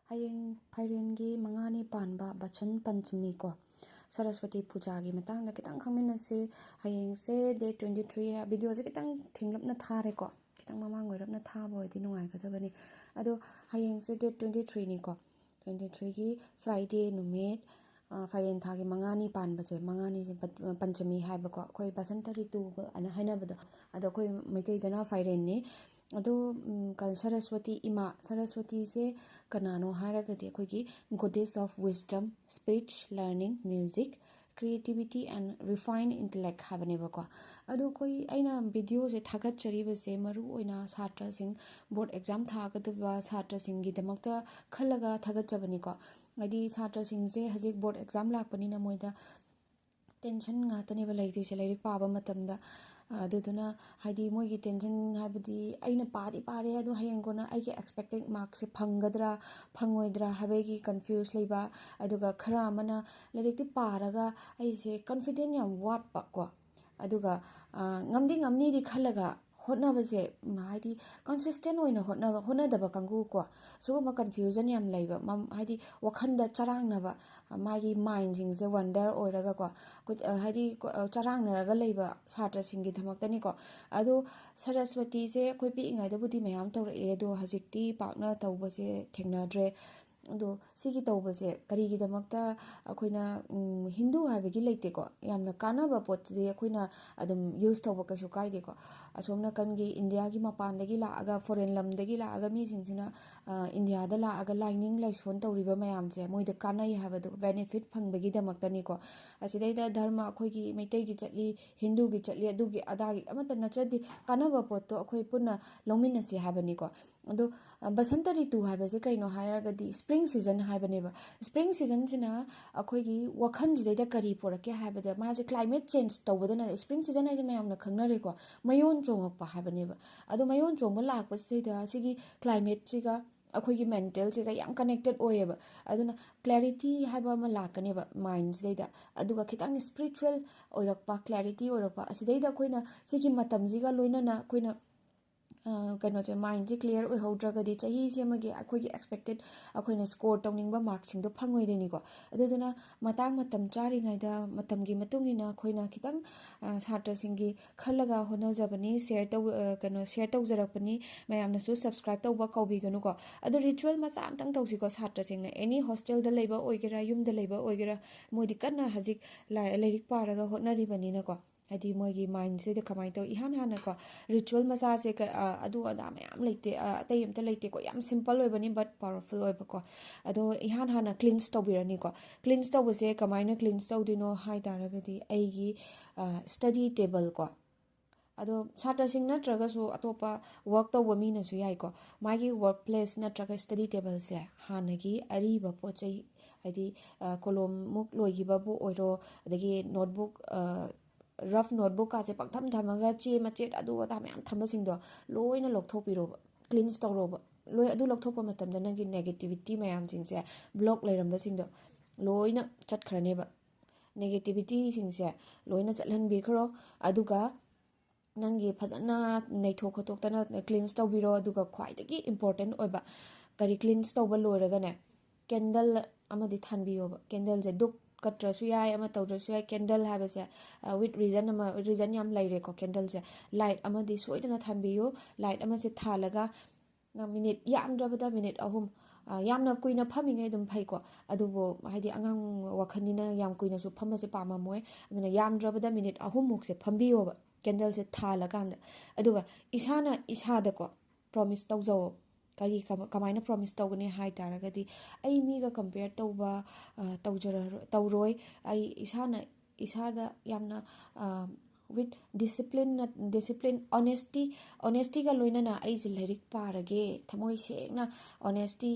Hayeng Fairengi mangani panba bachan panchami ko Saraswati puja gi matang da kitang khaminase hayeng se day 23 video se kitang thinglap na thare ko kitang mamang ngoi rap na tha boy di nungai ka bani ado hayeng se day 23 ni ko 23 gi Friday numit Fairen thagi mangani panba se mangani se panchami haiba ko khoi basanta ritu ana haina bado ado khoi maitai dana Fairen ni ado kan Saraswati ima Saraswati se kanano haragadi akoigi goddess of wisdom, speech, learning, music, creativity and refined intellect habaneba ko ado koi aina video se thagat chariba se maru oina satra sing board exam thagadaba satra sing gi damakta khalaga thagat chabani ko adi satra sing se hajik board exam lakpani na moida tension nga tane ba lai se lai pa ba matamda aduduna haidi moigi tension habadi aina padi pare adu hayeng kona aige expected marks se phangadra phangoidra habegi confuse leiba aduga khara mana lerikti paraga aise confident yam wat pa ko aduga ngamni di khalaga hotna base haidi consistent oina hotna daba kangu ko so ma confusion yam leiba haidi wakhanda charang na ba magi mind jing se wonder oiraga ko haidi charang na ga leiba satra singi dhamak ko ado Saraswati se khoi pi ngai da budi mayam tor e do hajikti pakna tawba se thengnadre ado sigi tawba se kari gi damakta akoina Hindu habegi leite ko yamna kanaba pot de akoina adum use tawba ka shu kai de ko asomna kangi India gi mapan dagi la aga foreign lam dagi la aga mi singsina India da la aga lining lai shon tawriba mayam je moida kanai habadu benefit phangbagi damakta ni ko asidai da dharma akhoi gi meitai gi chatli Hindu gi chatli adu gi adagi amata nachadi kanaba pot to akhoi punna longmina si habani ko ado basanta ritu habase kaino hairagadi spring season haibane spring season sina akhoi gi wakhan jidai da kari porake haibada maje climate change tawbadana spring season aje mayamna khangnare ko mayon chongakpa haibane ado mayon chongba lakpa sida sigi climate siga akhoi gi mental siga yam connected oyeba aduna clarity haiba ma lakane ba mind sida aduga khitang spiritual oirakpa clarity oirakpa asidai da koina sigi matam jiga loinana koina kano che mind ji clear oi hodragadi chahi semagi akhoi expected akhoi score tawning ba marks sing do phangoi deni ko aduduna matang matam chari ngai da matam gi matungina khoina khitang satra singi khalaga hona jabani share taw kano share taw jarapani mayamna su subscribe tawba kaubi ganu ko adu ritual ma sam tang tawsi ko satra singna any hostel da leiba oigera yum da leiba oigera modi kanna hajik lairik paraga honari bani na ko hadi moigi mind se de kamai to ihan hana ko ritual masa se adu ada mayam leite atai amta leite ko yam simple oi bani but powerful oi ko ado ihan hana cleanse to birani ko cleanse to se kamai na cleanse to dino hai taragadi aigi study table ko ado satra sing natraga su atopa work to wami na su yai ko magi workplace natraga study table se hanagi ariba pochai hadi kolom muk loigi babu oiro adagi notebook rough notebook ka che paktham thamaga che machet adu ata mayam thamba singdo loina lokthok piro cleanse tawroba loi adu lokthokpa matamda nangi negativity mayam singse block leiramba singdo loina chatkrane ba negativity singse loina chatlan bi khro aduga nangi phajana neithok khotok tana cleanse tawbiro aduga khwaidagi important oiba kari cleanse tawba loiraga ne candle amadi thanbiyo candle je duk katrasu yai ama tawdrasu yai candle habase with reason yam laire ko candle se light amadi soidana thanbiyo light ama se thalaga na minute yamdrabada minute ahum yamna kuina phamingai dum phai ko adubo haidi angang wakhanina yam kuina su phamase pama moy aduna yamdrabada minute ahum muk se phambiyo ba candle se thalaganda aduga isana isada ko promise tawjaw kari kamaina promise tawgani hai taragadi ai miga compare tawba tawroi ai isada yamna with discipline honesty ga loinana ai je lyric parage thamoi sengna honesty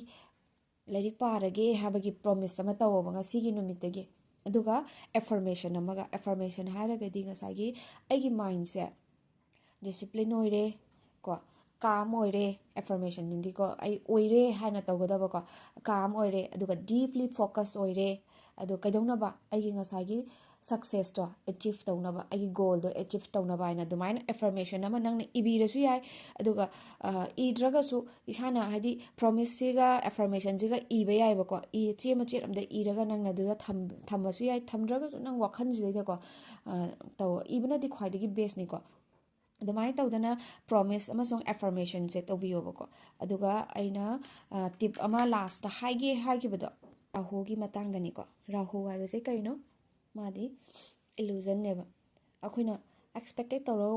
lyric parage habagi promise ama tawba ngasigi numitagi aduga affirmation haragadi ngasagi aigi mindset discipline oire ko calm oire affirmation dindi ko ai oire hana tawgadaba ko calm oire aduga deeply focus oire adu kaidongna ba aigi ngasagi ꯁꯛꯁꯦꯁꯇꯣ ꯑꯦꯆꯤꯞ ꯇꯧꯅꯕ ꯑꯩꯒꯤ ꯒꯣꯜꯗꯣ achieve ꯇꯧꯅꯕ ꯍꯥꯏꯅ ꯑꯗꯨꯃꯥꯏꯅ ꯑꯦꯐꯔꯃꯦꯁꯟ ꯑꯃ ꯅꯪꯅ ꯏꯕꯤꯔꯁꯨ ꯌꯥꯏ ꯑꯗꯨꯒ ꯏꯗ꯭ꯔꯒꯁꯨ ꯏꯁꯥꯅ ꯍꯥꯏꯗꯤ ꯄ꯭ꯔꯣꯃꯤꯁꯁꯤꯒ ꯑꯦꯐꯔꯃꯦꯁꯟꯁꯤꯒ ꯏꯕ ꯌꯥꯏꯕꯀꯣ ꯆꯦ ꯃꯆꯦꯠ ꯑꯝꯗ ꯏꯔꯒ ꯅꯪꯅ ꯑꯗꯨꯗ ꯊꯝꯕꯁꯨ ꯌꯥꯏ ꯊꯝꯗ꯭ꯔꯒꯁꯨ ꯅꯪ ꯋꯥꯈꯜꯁꯤꯗꯩꯗꯀꯣ ꯏꯕꯅꯗꯤ ꯈ꯭ꯋꯥꯏꯗꯒꯤ ꯕꯦꯁꯅꯤꯀꯣ ꯑꯗꯨꯃꯥꯏꯅ ꯇꯧꯗꯅ ꯄ꯭ꯔꯣꯃꯤꯁ ꯑꯃꯁꯨꯡ ꯑꯦꯐꯔꯃꯦꯁꯟꯁꯦ ꯇꯧꯕꯤꯌꯣꯕꯀꯣ ꯑꯗꯨꯒ ꯑꯩꯅ ꯇꯤꯞ ꯑꯃ ꯂꯥꯁꯇ ꯍꯥꯏꯈꯤꯕꯗꯣ ꯔꯥꯍꯨꯒꯤ ꯃꯇꯥꯡꯗꯅꯤꯀꯣ ꯔꯥꯍꯨ ꯍꯥꯏꯕꯁꯦ ꯀꯩꯅꯣ ꯃꯥꯗꯤ ꯏꯂꯨꯖꯟꯅꯦꯕ ꯑꯩꯈꯣꯏꯅ ꯑꯦꯛꯁꯄꯦꯛꯇꯦꯠ ꯇꯧꯔꯒ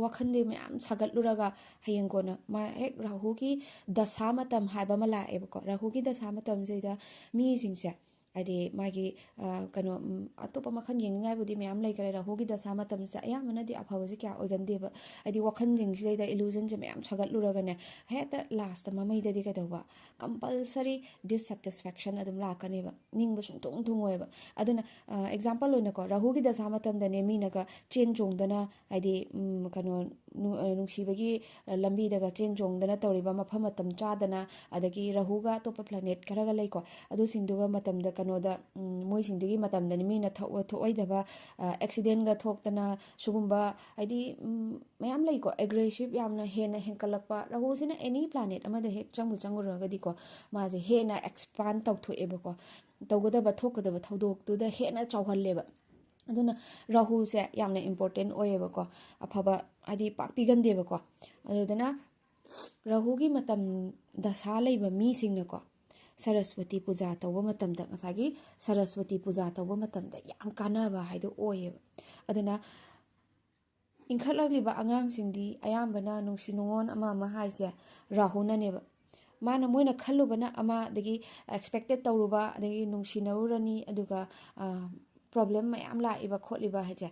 ꯋꯥꯈꯟꯗꯤ ꯃꯌꯥꯝ ꯁꯥꯒꯠꯂꯨꯔꯒ ꯍꯌꯦꯡ ꯀꯣꯟꯅ ꯍꯦꯛ ꯔꯥꯍꯨꯒꯤ ꯗꯁꯥ ꯃꯇꯝ ꯍꯥꯏꯕ ꯑꯃ ꯂꯥꯛꯑꯦꯕꯀꯣ ꯔꯥꯍꯨꯒꯤ ꯗꯁꯥ ꯃꯇꯝꯁꯤꯗ ꯃꯤꯁꯤꯡꯁꯦ ꯍꯥꯏꯗꯤ ꯃꯥꯒꯤ ꯀꯩꯅꯣ ꯑꯇꯣꯞꯄ ꯃꯈꯜ ꯌꯦꯡꯅꯤꯡꯉꯥꯏꯕꯨꯗꯤ ꯃꯌꯥꯝ ꯂꯩꯈꯔꯦ ꯔꯥꯍꯨꯒꯤ ꯗꯁꯥ ꯃꯇꯝꯁꯤꯗ ꯑꯌꯥꯝꯕꯅꯗꯤ ꯑꯐꯕꯁꯦ ꯀꯌꯥ ꯑꯣꯏꯒꯟꯗꯦꯕ ꯍꯥꯏꯗꯤ ꯋꯥꯈꯜꯁꯤꯡꯁꯤꯗꯩꯗ ꯏꯂꯨꯖꯟꯁꯦ ꯃꯌꯥꯝ ꯁꯥꯒꯠꯂꯨꯔꯒꯅꯦ ꯍꯦꯛꯇ ꯂꯥꯁꯇ ꯃꯃꯩꯗꯗꯤ ꯀꯩꯗꯧꯕ ꯀꯝꯄꯜꯁꯔꯤ ꯗꯤꯁꯁꯦꯇꯤꯁꯐꯦꯛꯁꯟ ꯑꯗꯨꯝ ꯂꯥꯛꯀꯅꯦꯕ ꯅꯤꯡꯕ ꯁꯨꯡꯊꯨꯡ ꯊꯨꯡꯉꯣꯏꯕ ꯑꯗꯨꯅ ꯑꯦꯛꯖꯥꯝꯄꯜ ꯑꯣꯏꯅꯀꯣ ꯔꯥꯍꯨꯒꯤ ꯗꯁꯥ ꯃꯇꯝꯗꯅꯦ ꯃꯤꯅꯒ ꯆꯦꯟ ꯆꯣꯡꯗꯅ ꯍꯥꯏꯗꯤ ꯀꯩꯅꯣ ꯅꯨꯡꯁꯤꯕꯒꯤ ꯂꯝꯕꯤꯗꯒ ꯆꯦꯟ ꯆꯣꯡꯗꯅ ꯇꯧꯔꯤꯕ ꯃꯐꯝ ꯃꯇꯝ ꯆꯥꯗꯅ ꯑꯗꯒꯤ ꯔꯥꯍꯨꯒ ꯑꯇꯣꯞꯄ ꯄ꯭ꯂꯥꯅꯦꯠ ꯈꯔꯒ ꯂꯩꯀꯣ ꯑꯗꯨꯁꯤꯡꯗꯨꯒ ꯃꯇꯝꯗ ꯀꯩꯅꯣꯗ ꯃꯣꯏꯁꯤꯡꯗꯨꯒꯤ ꯃꯇꯝꯗꯅꯤ ꯃꯤꯅ ꯊꯣꯛꯑꯣꯏꯗꯕ ꯑꯦꯛꯁꯤꯗꯦꯟꯒ ꯊꯣꯛꯇꯅ ꯁꯤꯒꯨꯝꯕ ꯍꯥꯏꯗꯤ ꯃꯌꯥꯝ ꯂꯩꯀꯣ ꯑꯦꯒ꯭ꯔꯦꯁꯤꯞ ꯌꯥꯝꯅ ꯍꯦꯟꯅ ꯍꯦꯟꯀꯠꯂꯛꯄ ꯔꯥꯍꯨꯁꯤꯅ ꯑꯦꯅꯤ ꯄ꯭ꯂꯥꯅꯦꯠ ꯑꯃꯗ ꯍꯦꯛ ꯆꯪꯉꯨꯔꯒꯗꯤꯀꯣ ꯃꯥꯁꯦ ꯍꯦꯟꯅ ꯑꯦꯛꯁꯄꯥꯟ ꯇꯧꯊꯣꯛꯑꯦꯕꯀꯣ ꯇꯧꯒꯗꯕ ꯊꯣꯛꯀꯗꯕ ꯊꯧꯗꯣꯛꯇꯨꯗ ꯍꯦꯟꯅ ꯆꯥꯎꯍꯜꯂꯦꯕ ꯑꯗꯨꯅ ꯔꯥꯍꯨꯁꯦ ꯌꯥꯝꯅ ꯏꯝꯄꯣꯔꯇꯦꯟ ꯑꯣꯏꯌꯦꯕꯀꯣ ꯑꯐꯕ ꯍꯥꯏꯗꯤ ꯄꯥꯛ ꯄꯤꯒꯟꯗꯦꯕꯀꯣ ꯑꯗꯨꯗꯨꯅ ꯔꯥꯍꯨꯒꯤ ꯃꯇꯝ ꯗꯁꯥ ꯂꯩꯕ ꯃꯤꯁꯤꯡꯅꯀꯣ ꯁꯔꯁꯋꯇꯤ ꯄꯨꯖꯥ ꯇꯧꯕ ꯃꯇꯝꯗ ꯉꯁꯥꯏꯒꯤ ꯁꯔꯁꯋꯇꯤ ꯄꯨꯖꯥ ꯇꯧꯕ ꯃꯇꯝꯗ ꯌꯥꯝ ꯀꯥꯟꯅꯕ ꯍꯥꯏꯗꯣ ꯑꯣꯏꯌꯦꯕ ꯑꯗꯨꯅ ꯏꯟꯈꯠꯂꯛꯂꯤꯕ ꯑꯉꯥꯡꯁꯤꯡꯗꯤ ꯑꯌꯥꯝꯕꯅ ꯅꯨꯡꯁꯤ ꯅꯨꯡꯉꯣꯟ ꯑꯃ ꯍꯥꯏꯁꯦ ꯔꯥꯍꯨꯅꯅꯦꯕ ꯃꯣꯏꯅ ꯈꯜꯂꯨꯕꯅ ꯑꯃ ꯑꯗꯒꯤ ꯑꯦꯛꯁꯄꯦꯛꯇꯦꯠ ꯇꯧꯔꯨꯕ ꯑꯗꯒꯤ ꯅꯨꯡꯁꯤꯅꯔꯨꯔꯅꯤ ꯑꯗꯨꯒ ꯄ꯭ꯔꯣꯕ꯭ꯂꯦꯝ ꯃꯌꯥꯝ ꯂꯥꯛꯏꯕ ꯈꯣꯠꯂꯤꯕ ꯍꯥꯏꯁꯦ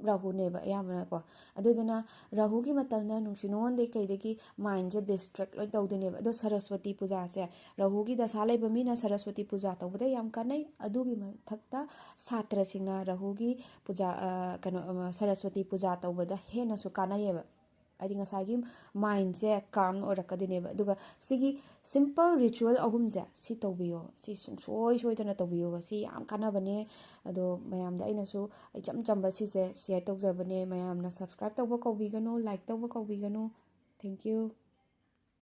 ꯔꯥꯍꯨꯅꯦꯕ ꯑꯌꯥꯝꯕꯅꯀꯣ ꯑꯗꯨꯗꯨꯅ ꯔꯥꯍꯨꯒꯤ ꯃꯇꯝꯗ ꯅꯨꯡꯁꯤ ꯅꯨꯡꯉꯣꯟꯗꯒꯤ ꯀꯩꯗꯒꯤ ꯃꯥꯏꯟꯁꯦ ꯗꯤꯁꯇ꯭ꯔꯦꯛ ꯂꯣꯏ ꯇꯧꯗꯣꯏꯅꯦꯕ ꯑꯗꯣ ꯁꯔꯁꯋꯇꯤ ꯄꯨꯖꯥꯁꯦ ꯔꯥꯍꯨꯒꯤ ꯗꯁꯥ ꯂꯩꯕ ꯃꯤꯅ ꯁꯔꯁꯋꯇꯤ ꯄꯨꯖꯥ ꯇꯧꯕꯗ ꯌꯥꯝ ꯀꯥꯟꯅꯩ ꯑꯗꯨꯒꯤ ꯃꯊꯛꯇ ꯁꯥꯇ꯭ꯔꯁꯤꯡꯅ ꯔꯥꯍꯨꯒꯤ ꯁꯔꯁꯋꯇꯤ ꯄꯨꯖꯥ ꯇꯧꯕꯗ ꯍꯦꯟꯅꯁꯨ ꯀꯥꯟꯅꯩꯌꯦꯕ ꯍꯥꯏꯗꯤ ꯉꯁꯥꯏꯒꯤ ꯃꯥꯏꯟꯁꯦ ꯀꯥꯝ ꯑꯣꯏꯔꯛꯀꯗꯣꯏꯅꯦꯕ ꯑꯗꯨꯒ ꯁꯤꯒꯤ ꯁꯤꯝꯄꯜ ꯔꯤꯆꯨꯋꯦꯜ ꯑꯍꯨꯝꯁꯦ ꯁꯤ ꯇꯧꯕꯤꯌꯣ ꯁꯤ ꯁꯨꯡꯁꯣꯏ ꯁꯣꯏꯗꯅ ꯇꯧꯕꯤꯌꯣꯕ ꯁꯤ ꯌꯥꯝ ꯀꯥꯟꯅꯕꯅꯦ ꯑꯗꯣ ꯃꯌꯥꯝꯗ ꯑꯩꯅꯁꯨ ꯏꯆꯝ ꯆꯝꯕ ꯁꯤꯁꯦ ꯁꯤꯌꯔ ꯇꯧꯖꯕꯅꯦ ꯃꯌꯥꯝꯅ ꯁꯕꯁꯀ꯭ꯔꯥꯏꯕ ꯇꯧꯕ ꯀꯧꯕꯤꯒꯅꯨ ꯂꯥꯏꯛ ꯇꯧꯕ ꯀꯧꯕꯤꯒꯅꯨ ꯊꯦꯡꯛ ꯌꯨ